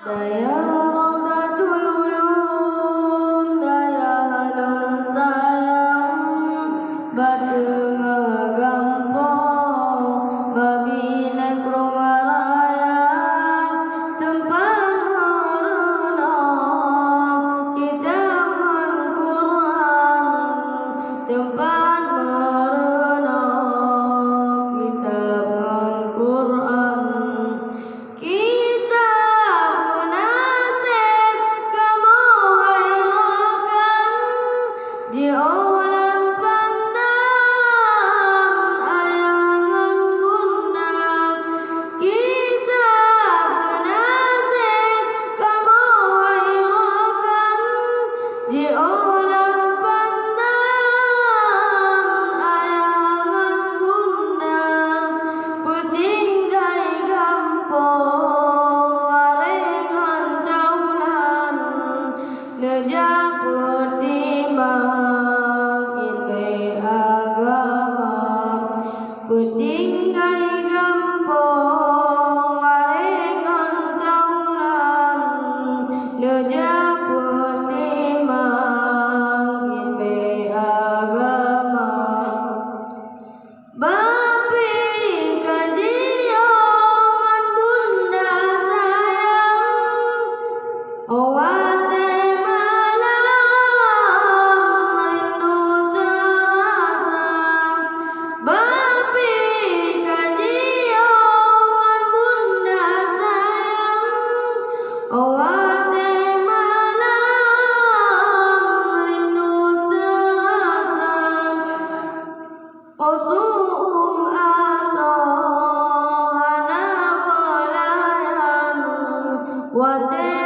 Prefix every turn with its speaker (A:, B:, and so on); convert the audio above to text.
A: Daya Raudatul Ulum, daya halun sayang, batu menggampang, babila rumah raya, tempat merenung, kitab Al-Quran, tempat merenung, kitab Al-Quran. Di orang pandang ayangan bunda, kisah penasih kamu wairakan. Di orang pandang ayangan bunda, putinggai gampong waringan jaulan, nejak pertimbang putinggai gampong waringan jaulan, nejak pertimbang agama. Bapi kajian bunda sayang, wate malam rindu terasa. Bapi kajian bunda sayang, wate malam rindu terasa. Usum aso hana belayan, wate